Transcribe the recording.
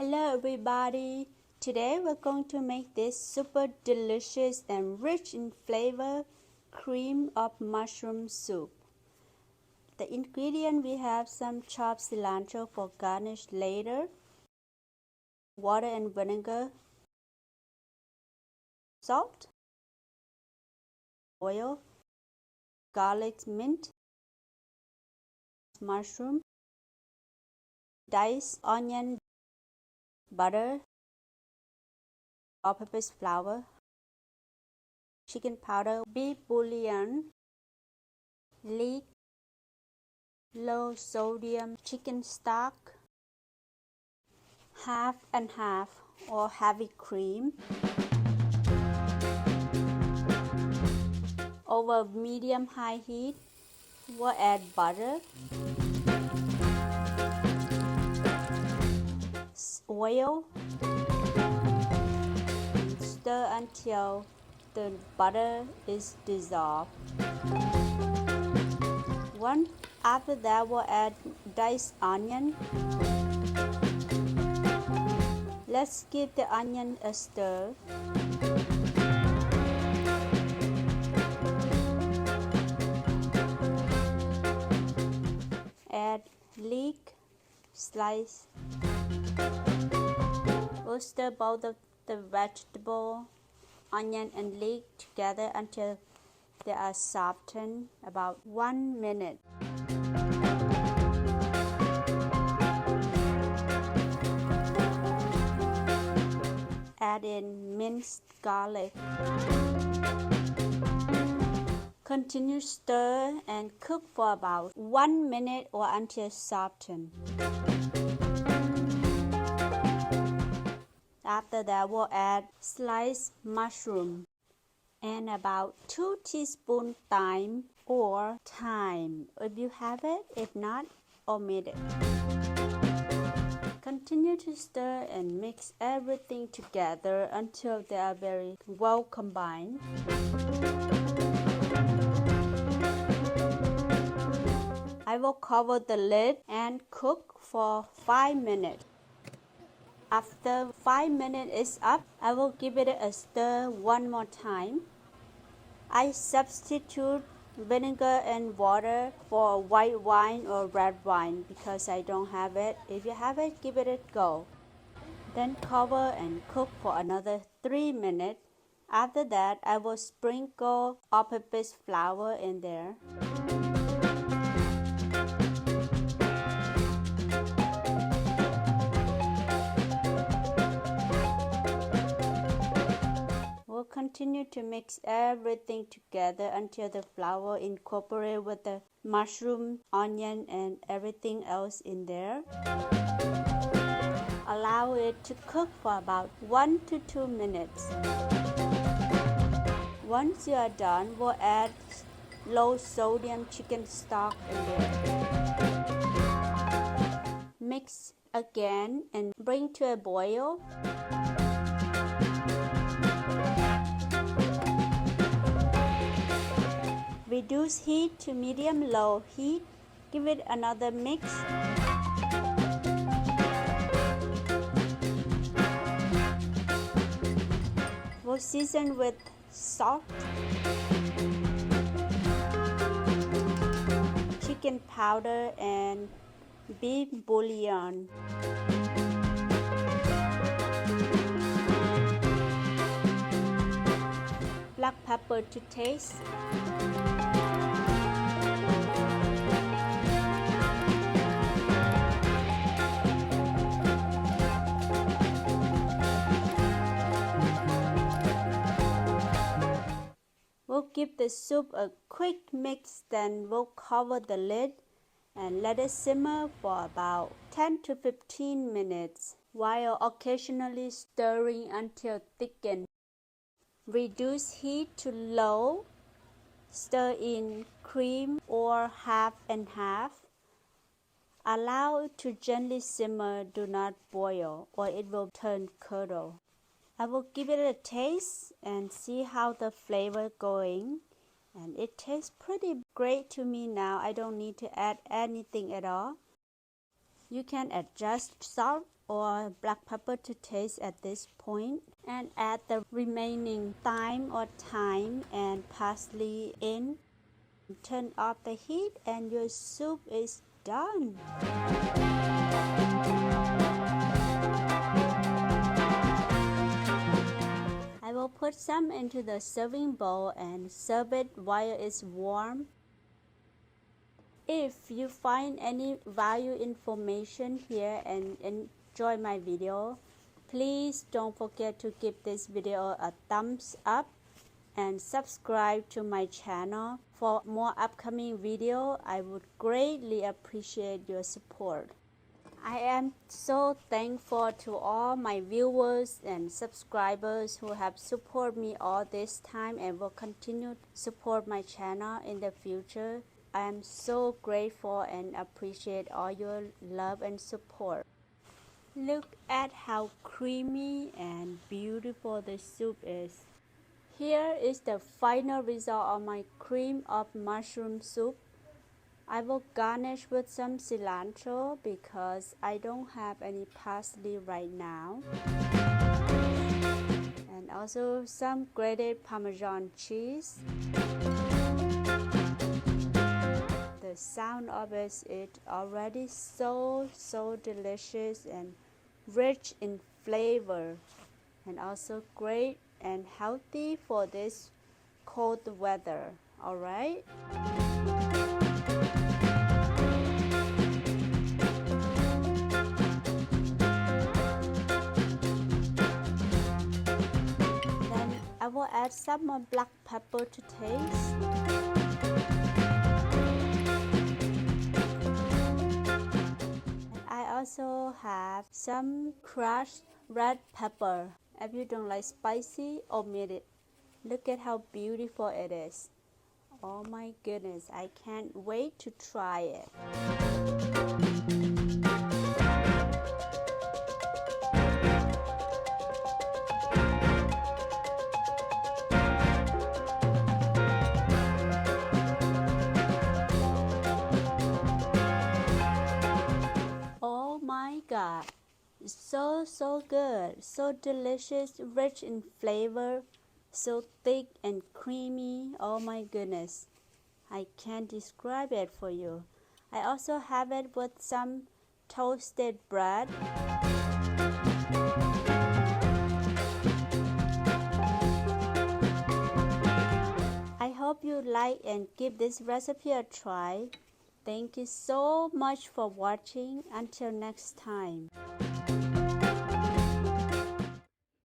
Hello everybody! Today we're going to make this super delicious and rich in flavor cream of mushroom soup. The ingredient we have some chopped cilantro for garnish later, water and vinegar, salt, oil, garlic mint, mushroom, diced onion, butter, all-purpose flour, chicken powder, beef bouillon, leek, low sodium chicken stock, half and half or heavy cream. Over medium-high heat, we'll add butter, oil, stir until the butter is dissolved. After that, we'll add diced onion. Let's give the onion a stir. Add leek, slice. We'll stir both of the vegetable, onion and leek together until they are softened, about 1 minute. Add in minced garlic. Continue stir and cook for about 1 minute or until softened. After that, we'll add sliced mushroom and about 2 teaspoons thyme or thyme if you have it. If not, omit it. Continue to stir and mix everything together until they are very well combined. I will cover the lid and cook for 5 minutes. After 5 minutes is up, I will give it a stir one more time. I substitute vinegar and water for white wine or red wine because I don't have it. If you have it, give it a go. Then cover and cook for another 3 minutes. After that, I will sprinkle all-purpose flour in there. We'll continue to mix everything together until the flour incorporates with the mushroom, onion and everything else in there. Allow it to cook for about 1 to 2 minutes. Once you are done, we'll add low sodium chicken stock in there. Mix again and bring to a boil. Reduce heat to medium-low heat. Give it another mix. We'll season with salt, chicken powder and beef bouillon. Black pepper to taste. We'll give the soup a quick mix, then we'll cover the lid and let it simmer for about 10 to 15 minutes while occasionally stirring until thickened. Reduce heat to low. Stir in cream or half and half. Allow it to gently simmer, do not boil or it will turn curdle. I will give it a taste and see how the flavor going. And it tastes pretty great to me now. I don't need to add anything at all. You can adjust salt or black pepper to taste at this point, and add the remaining thyme or thyme and parsley in. Turn off the heat and your soup is done. I will put some into the serving bowl and serve it while it's warm. If you find any value information here and enjoy my video, please don't forget to give this video a thumbs up and subscribe to my channel for more upcoming video. I would greatly appreciate your support. I am so thankful to all my viewers and subscribers who have supported me all this time and will continue to support my channel in the future. I am so grateful and appreciate all your love and support. Look at how creamy and beautiful the soup is. Here is the final result of my cream of mushroom soup. I will garnish with some cilantro because I don't have any parsley right now. And also some grated Parmesan cheese. The sound of it is already so delicious and rich in flavor, and also great and healthy for this cold weather. Alright? Then I will add some more black pepper to taste. I also have some crushed red pepper. If you don't like spicy, omit it. Look at how beautiful it is. Oh my goodness, I can't wait to try it. Oh my God, it's so good, so delicious, rich in flavor, so thick and creamy. Oh my goodness, I can't describe it for you. I also have it with some toasted bread. I hope you like and give this recipe a try. Thank you so much for watching. Until next time.